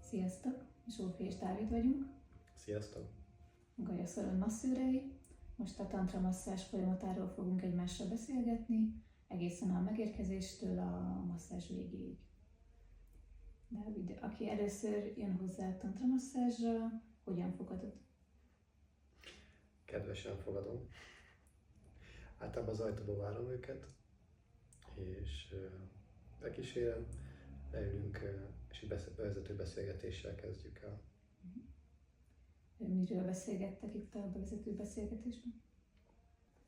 Sziasztok! Zsófi és Dávid vagyunk. Sziasztok! Gaja Szoron masszőrei. Most a tantra masszázs folyamatáról fogunk egymással beszélgetni, egészen a megérkezéstől a masszázs végéig. Dávid, aki először jön hozzá a tantra masszázsra, hogyan fogadod? Kedvesen fogadom. Általában az ajtóba várom őket, és bekísérem, leülünk, és egy bevezető beszélgetéssel kezdjük el. Miről beszélgettek itt a bevezető beszélgetésben?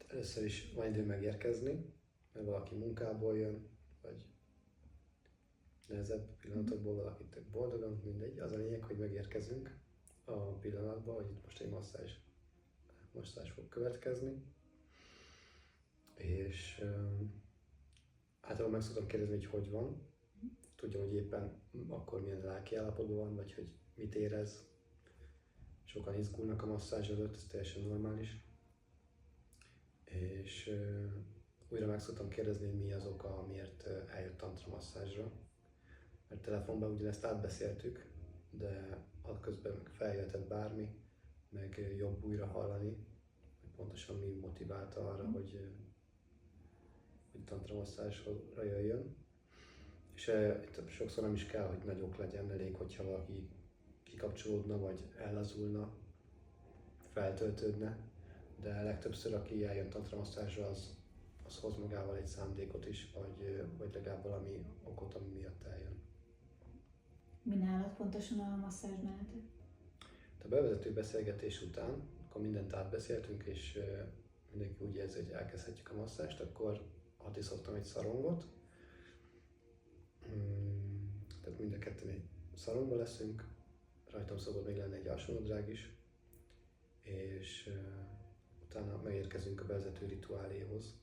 Először is van idő megérkezni, mert valaki munkából jön, vagy nehezebb pillanatokból, valaki tök boldogan, mindegy. Az a lényeg, hogy megérkezünk a pillanatba, hogy itt most egy masszázs fog következni. És általában meg szoktam kérdezni, hogy van. Tudjam, hogy éppen akkor milyen lelki állapotban van, vagy hogy mit érez. Sokan izgulnak a masszázs előtt, ez teljesen normális. És újra meg szoktam kérdezni, hogy mi az oka, miért eljött tantra masszázsra. Mert telefonban ugyanezt átbeszéltük, de közben meg feljöhetett bármi, meg jobb újra hallani, hogy pontosan mi motiválta arra, hogy tantra masszázsra jöjjön. És itt sokszor nem is kell, hogy nagyok legyen, elég, hogyha valaki kikapcsolódna, vagy ellazulna, feltöltődne, de legtöbbször, aki eljön tantra masszázsra, az hoz magával egy szándékot is, vagy legalább valami okot, ami miatt eljön. Mi nálad pontosan a masszázs menete? A bevezető beszélgetés után, akkor mindent átbeszéltünk, és mindenki úgy érzi, hogy elkezdhetjük a masszást, akkor adni szoktam egy szarongot. Tehát mind a ketten egy szarongban leszünk, rajtam szokott még lenne egy alsónadrág is, és utána megérkezünk a bevezető rituáléhoz.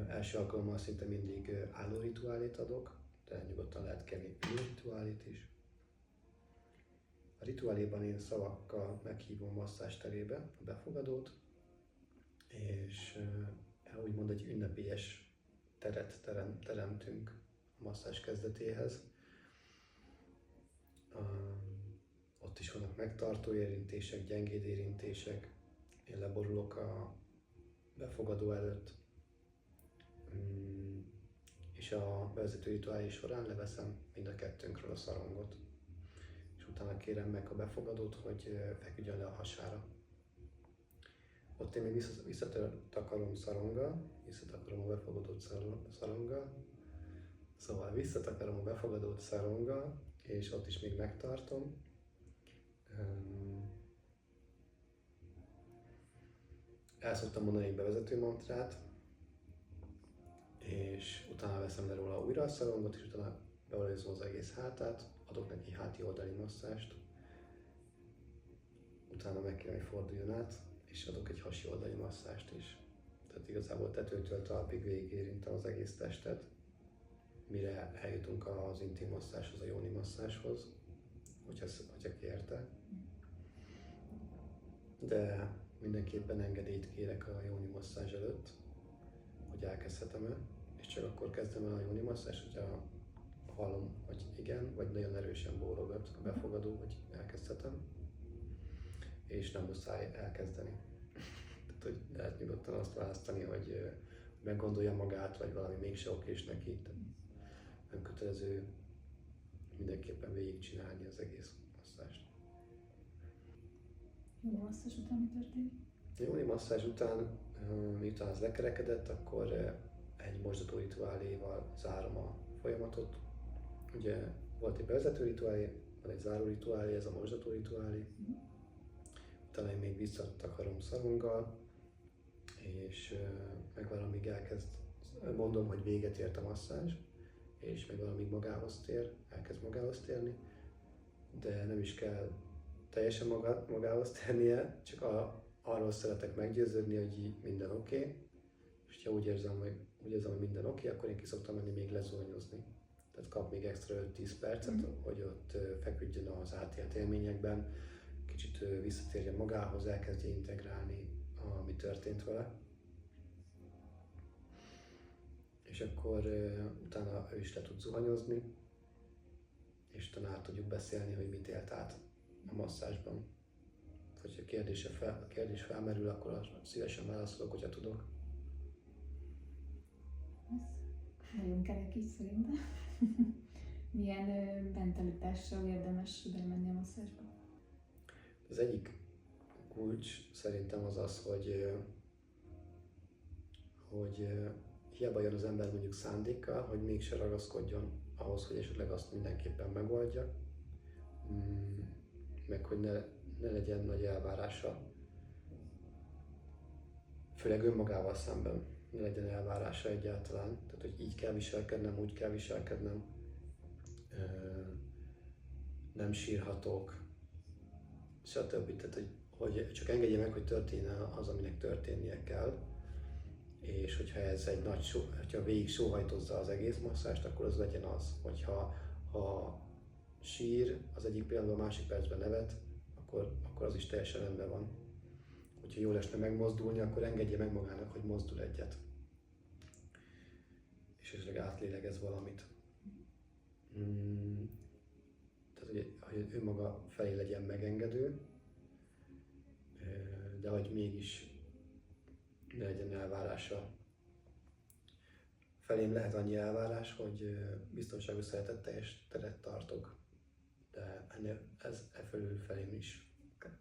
Első alkalommal szinte mindig álló rituálét adok, de nyugodtan lehet kérni rituálét is. A rituáléban én szavakkal meghívom masszázs terébe a befogadót, és úgymond egy ünnepélyes teret teremtünk a masszázs kezdetéhez. Ott is vannak megtartó érintések, gyengéd érintések. Én leborulok a befogadó előtt, és a bevezető rituálé során leveszem mind a kettőnkről a szarongot. És utána kérem meg a befogadót, hogy feküdjön le a hasára. Ott én még visszatakarom szaronggal, visszatakarom a befogadót szaronggal, szóval visszatakarom a befogadót szaronggal, és ott is még megtartom. El szoktam mondani egy bevezető mantrát, és utána veszem le róla újra a szarongot, és utána beolajozom az egész hátát, adok neki háti oldali masszást, utána megkérem, hogy forduljon át, és adok egy hasi oldali masszást is. Tehát igazából tetőtől talpig végigérintem az egész testet, mire eljutunk az intim masszázshoz, a jóni masszázshoz, hogyha kérte. De mindenképpen engedélyt kérek a jóni masszázs előtt, hogy elkezdhetem-e, és csak akkor kezdem el a jóni masszázs, hogyha hallom, hogy igen, vagy nagyon erősen bólogat a befogadó, hogy elkezdhetem, és nem muszáj elkezdeni. Tehát, hogy lehet nyugodtan azt választani, hogy meggondolja magát, vagy valami mégse okés neki. Nem kötelező mindenképpen végigcsinálni az egész masszást. Jóni masszázs után mi történik? Jóni masszázs után, miután az lekerekedett, akkor egy mosdató rituáléval zárom a folyamatot. Ugye volt egy bevezető rituálé, van egy záró rituálé, ez a mosdató rituálé. Utána én még visszatakarom szaronggal, és megvárom, amíg mondom, hogy véget ért a masszázs, és megvárom, amíg elkezd magához térni, de nem is kell teljesen magához térnie, csak arról szeretek meggyőződni, hogy így minden oké, és ha úgy érzem, hogy minden oké, akkor én ki szoktam menni még lezúnyozni. Tehát kap még extra 5-10 percet, hogy ott feküdjön az átélt élményekben, kicsit visszatérjen magához, elkezdje integrálni, ami történt vele. És akkor utána ő is le tud zuhanyozni, és és utána át tudjuk beszélni, hogy mit élt át a masszázsban. Hogyha kérdés felmerül, akkor szívesen válaszolok, hogyha tudok. Ez nagyon kerek így szerintem. Milyen mentalitással érdemes bemenni a masszázsba? Az egyik kulcs szerintem az az, hogy hiába jön az ember mondjuk szándékkal, hogy mégse ragaszkodjon ahhoz, hogy esetleg azt mindenképpen megoldja, meg hogy ne legyen nagy elvárása, főleg önmagával szemben ne legyen elvárása egyáltalán, tehát hogy így kell viselkednem, úgy kell viselkednem, nem sírhatok, stb. Tehát, hogy csak engedje meg, hogy történjen az, aminek történnie kell, és hogyha ez egy hogyha végig sóhajtozza az egész masszást, akkor az legyen az, hogyha sír az egyik pillanatban, a másik percben nevet, akkor az is teljesen rendben van. Hogyha jól esne megmozdulni, akkor engedje meg magának, hogy mozdul egyet. És esetleg átlélegez valamit. Tehát, hogy önmaga felé legyen megengedő, de hogy mégis ne legyen elvárása. Felém lehet annyi elvárás, hogy biztonságos, szeretetteljes teret tartok, de fölül felém is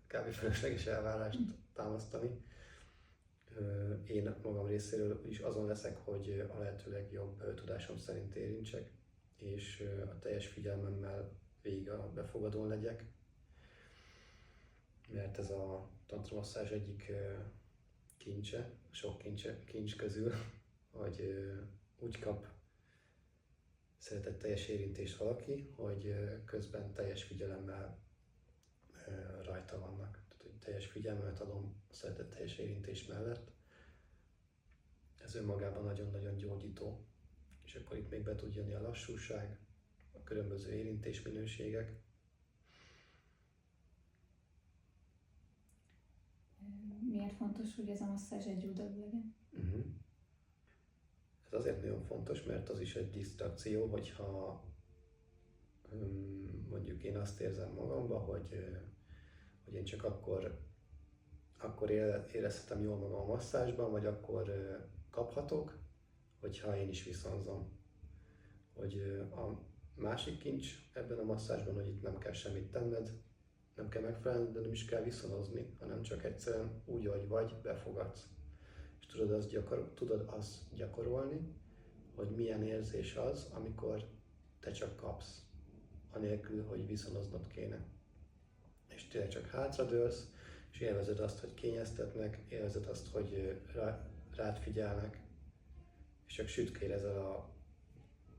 kb. Felesleges elvárást támasztani. Én magam részéről is azon leszek, hogy a lehető legjobb tudásom szerint érintsek, és a teljes figyelmemmel végig a befogadón legyek, mert ez a tantramasszázs egyik kincse, sok kincs közül, hogy úgy kap szeretetteljes érintést valaki, hogy közben teljes figyelemmel rajta vannak. Tehát, hogy teljes figyelmet adom a szeretetteljes érintés mellett. Ez önmagában nagyon-nagyon gyógyító. És akkor itt még be tud jönni a lassúság, a különböző érintésminőségek. Miért fontos, hogy ez a masszázs egy darab legyen? Ez azért nagyon fontos, mert az is egy disztrakció, hogyha mondjuk én azt érzem magamban, hogy én csak akkor érezhetem jól magam a masszázsban, vagy akkor kaphatok, hogyha én is viszonzom. Hogy a másik kincs ebben a masszázsban, hogy itt nem kell semmit tenned, nem kell megfelelned, de nem is kell viszonozni, hanem csak egyszerűen úgy, ahogy vagy, befogadsz. És tudod azt gyakorolni, hogy milyen érzés az, amikor te csak kapsz, anélkül, hogy viszonoznod kéne. És tényleg csak hátradőlsz, és élvezed azt, hogy kényeztetnek, élvezed azt, hogy rád figyelnek, és csak sütkérezel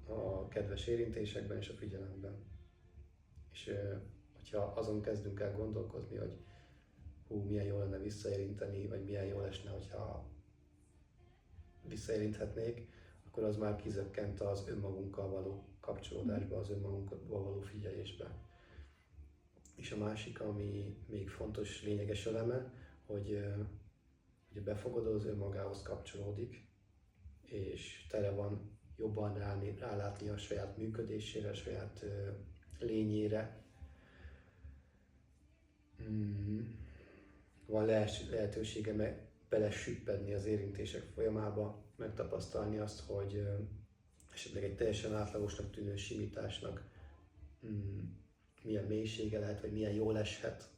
a kedves érintésekben és a figyelemben. És hogyha azon kezdünk el gondolkozni, hogy milyen jó lenne visszaérinteni, vagy milyen jó lesne, hogyha visszaérinthetnék, akkor az már kizökkent az önmagunkkal való kapcsolódásba, az önmagunkból való figyelésbe. És a másik, ami még fontos, lényeges eleme, hogy befogadó az önmagához kapcsolódik, és tele van jobban rálátni a saját működésére, a saját lényére. Van lehetősége belesüppedni az érintések folyamába, megtapasztalni azt, hogy esetleg egy teljesen átlagosnak tűnő simításnak milyen mélysége lehet, vagy milyen jól eshet,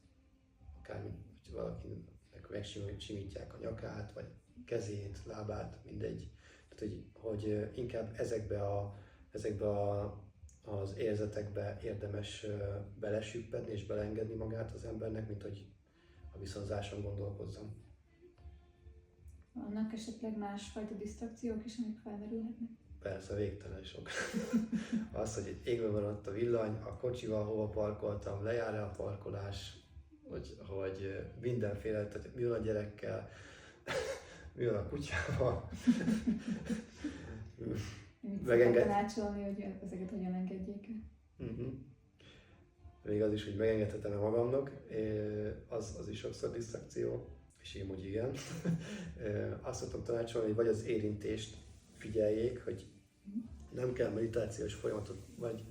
akár hogy valakinek megsimítják a nyakát, vagy kezét, lábát, mindegy. Tehát, hogy inkább ezekbe az érzetekbe érdemes belesüppedni és belengedni magát az embernek, mint hogy a viszonzáson gondolkozzon. Vannak esetleg másfajta disztrakciók is, amik felmerülhetnek? Persze, végtelen sok. Az, hogy egy égben van ott a villany, a kocsival hova parkoltam, lejár-e a parkolás, hogy mindenféle, tehát mi van a gyerekkel, mi van a kutyával. Mit tanácsolni, hogy ezeket hogyan engedjék el? Még az is, hogy megengedhetem-e magamnak, az is sokszor disztrakció, és én úgy igen. Azt szoktam tanácsolni, hogy vagy az érintést figyeljék, hogy nem kell meditációs folyamatot vagy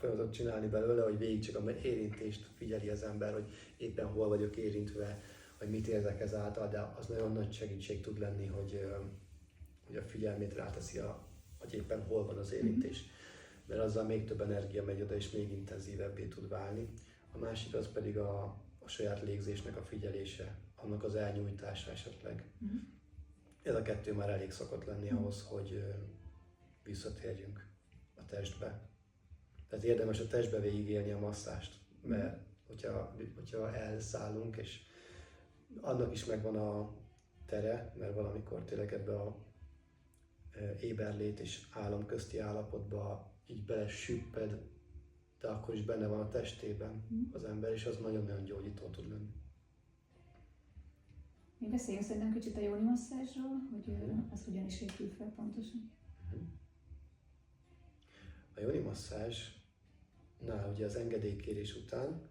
folyamatot csinálni belőle, hogy végig csak a érintést figyeli az ember, hogy éppen hol vagyok érintve, hogy mit érzek ezáltal, de az nagyon nagy segítség tud lenni, hogy a figyelmét ráteszi, hogy éppen hol van az érintés. Mert azzal még több energia megy oda, és még intenzívebbé tud válni. A másik az pedig a saját légzésnek a figyelése, annak az elnyújtása esetleg. Ez a kettő már elég szokott lenni ahhoz, hogy visszatérjünk a testbe. Tehát érdemes a testbe végigélni a masszást, mert hogyha elszállunk, és annak is megvan a tere, mert valamikor tényleg ebbe a éberlét és álom közti állapotba így belesüpped, de akkor is benne van a testében az ember, és az nagyon-nagyon gyógyító tud lenni. Még beszéljünk szerintem kicsit a jóni masszázsról, hogy az hogyan is épül fel pontosan. A jóni masszázsnál ugye az engedélykérés után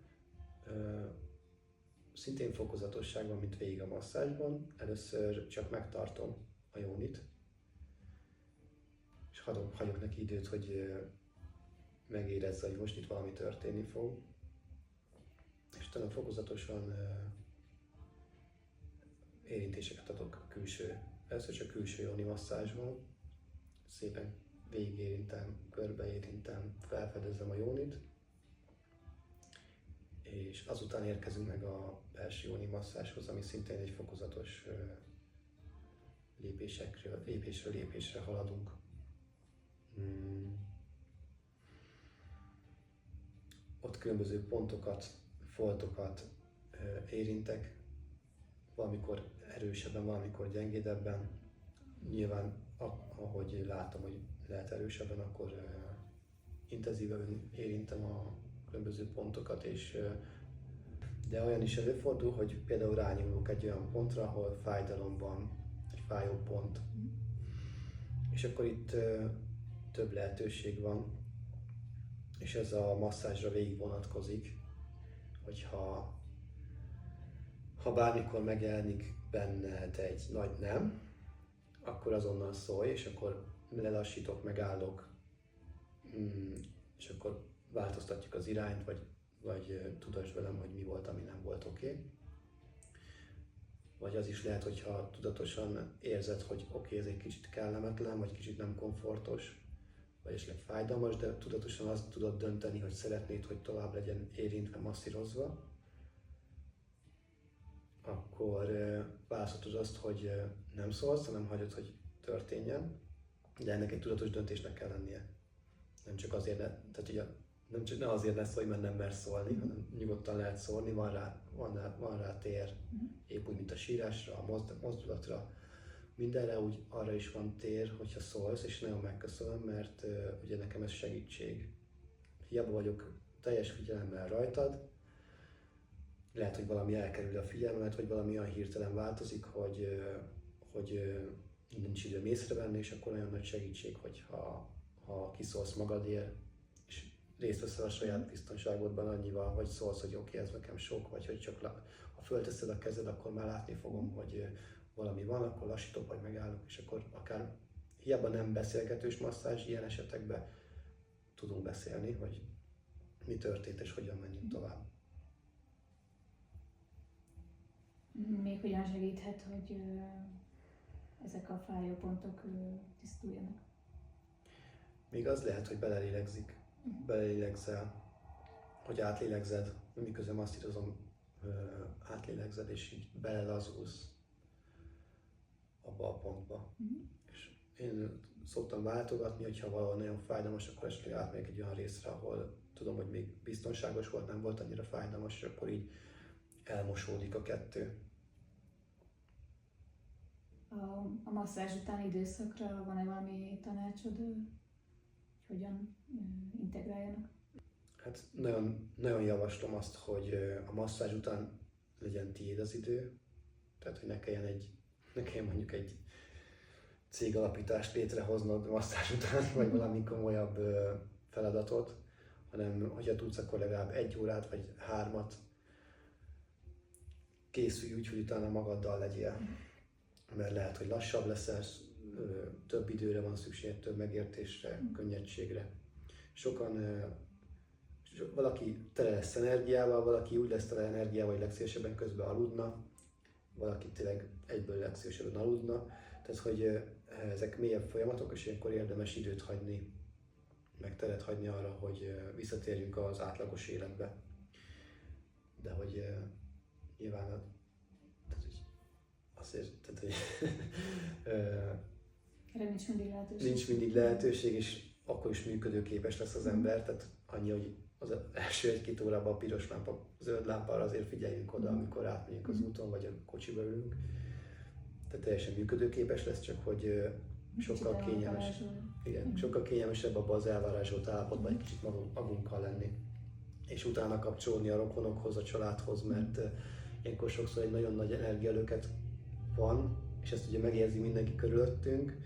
szintén fokozatosság van, mint végig a masszázsban. Először csak megtartom a jónit, és hagyok neki időt, hogy megérezze, hogy most itt valami történni fog. És utána fokozatosan érintéseket adok külső. Először csak külső jóni masszázs van. Szépen végigérintem, körbeérintem, felfedezem a jónit. És azután érkezünk meg a belső jóni masszázshoz, ami szintén egy fokozatos lépésről lépésre haladunk. Ott különböző pontokat, foltokat érintek, valamikor erősebben, valamikor gyengédebben. Nyilván, ahogy látom, hogy lehet erősebben, akkor intenzívebben érintem a különböző pontokat, de olyan is előfordul, hogy például rányomulok egy olyan pontra, ahol fájdalom van, egy fájó pont. És akkor itt több lehetőség van, és ez a masszázsra végig vonatkozik, hogyha bármikor megjelenik benned egy nagy nem, akkor azonnal szólj, és akkor lelassítok, megállok, és akkor változtatjuk az irányt, vagy tudass velem, hogy mi volt, ami nem volt oké. Vagy az is lehet, hogyha tudatosan érzed, hogy oké, ez egy kicsit kellemetlen, vagy kicsit nem komfortos, vagy esetleg fájdalmas, de tudatosan azt tudod dönteni, hogy szeretnéd, hogy tovább legyen érintve, masszírozva, akkor választhatod azt, hogy nem szólsz, hanem hagyod, hogy történjen, de ennek egy tudatos döntésnek kell lennie. Nem csak azért, tehát ugye ne azért lesz, hogy nem mersz szólni, hanem nyugodtan lehet szólni, van rá tér, épp úgy, mint a sírásra, a mozdulatra, mindenre úgy arra is van tér, hogyha szólsz, és nagyon megköszönöm, mert ugye nekem ez segítség. Hiába vagyok teljes figyelemmel rajtad, lehet, hogy valami elkerül a figyelmemet, vagy valami olyan hirtelen változik, hogy nincs időm észrevenni, és akkor nagyon nagy segítség, ha kiszólsz magadért, és részt veszel a saját biztonságodban annyival, hogy szólsz, hogy oké, ez nekem sok, vagy hogy csak ha fölteszed a kezed, akkor már látni fogom, hogy valami van, akkor lassítok, vagy megállok, és akkor akár hiába nem beszélgetős masszázs, ilyen esetekben tudunk beszélni, hogy mi történt, és hogyan menjünk tovább. Még hogyan segíthet, hogy ezek a fájó pontok tisztuljanak? Még az lehet, hogy belelélegzel, hogy átlélegzed, miközben masszírozom, átlélegzed, és így belelazulsz abba a pontba. És én szoktam váltogatni, hogyha valahol nagyon fájdalmas, akkor esetleg átmegyek egy olyan részre, ahol tudom, hogy még biztonságos volt, nem volt annyira fájdalmas, és akkor így elmosódik a kettő. A masszázs utáni időszakra van-e valami tanácsod, hogy hogyan integráljanak? Hát nagyon javaslom azt, hogy a masszázs után legyen tiéd az idő, tehát hogy ne kelljen mondjuk egy cégalapítást létrehoznod masszázs után, vagy valami komolyabb feladatot, hanem hogyha tudsz, akkor legalább 1 órát vagy 3, készülj úgy, hogy utána magaddal legyél. Mert lehet, hogy lassabb leszel, több időre van szükség, több megértésre, könnyedségre. Sokan valaki tele lesz energiával, valaki úgy lesz tele energiával, hogy legszívesebben közben aludna, valaki tényleg egyből legszívesebben aludna. Tehát, hogy ezek mélyebb folyamatok, és ilyenkor érdemes időt hagyni, meg teret hagyni arra, hogy visszatérjünk az átlagos életbe. De hogy nyilván tehát, hogy azért, tehát, hogy Erre nincs mindig lehetőség. nincs mindig lehetőség, és akkor is működőképes lesz az ember, tehát annyi, hogy az első egy-két órában a piros lámpa, zöld lámpára azért figyeljünk oda, amikor átmegyünk az úton, vagy a kocsiba ülünk. Tehát teljesen működőképes lesz, csak hogy sokkal kényelmes. Igen, sokkal kényelmesebb abban az elvárásolt állapotban egy kicsit magunkkal lenni. És utána kapcsolni a rokonokhoz, a családhoz, mert ilyenkor sokszor egy nagyon nagy energialöket van, és ezt ugye megérzi mindenki körülöttünk,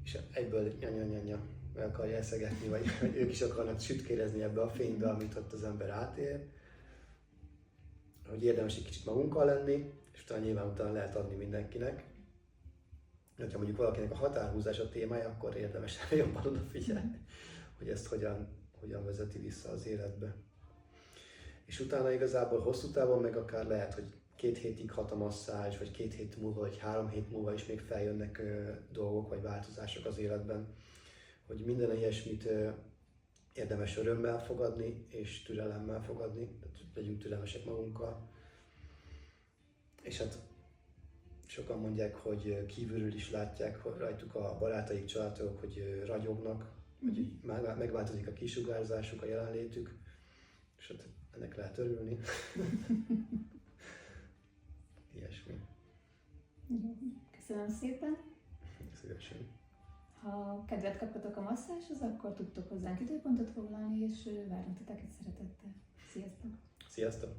és egyből nyanya meg akarja eszegetni, vagy ők is akarnak sütkérezni ebbe a fénybe, amit ott az ember átér. Hogy érdemes egy kicsit magunkkal lenni, és utána lehet adni mindenkinek. Ha mondjuk valakinek a határhúzás a témája, akkor érdemes jobban odafigyelni, hogy ezt hogyan vezeti vissza az életbe. És utána igazából hosszú távon meg akár lehet, hogy 2 hétig hat a masszázs, vagy 2 hét múlva, vagy 3 hét múlva is még feljönnek dolgok, vagy változások az életben. Hogy minden ilyesmit érdemes örömmel fogadni, és türelemmel fogadni, tehát legyünk türelmesek magunkkal. És hát sokan mondják, hogy kívülről is látják hogy rajtuk a barátaik, családok, hogy ragyognak, hogy megváltozik a kisugárzásuk, a jelenlétük, és hát ennek lehet örülni. Ilyesmi. Jó, köszönöm szépen. Szívesen. Ha kedvet kaptatok a masszázshoz, akkor tudtok hozzánk időpontot foglalni, és várunk titeket szeretettel. Sziasztok! Sziasztok!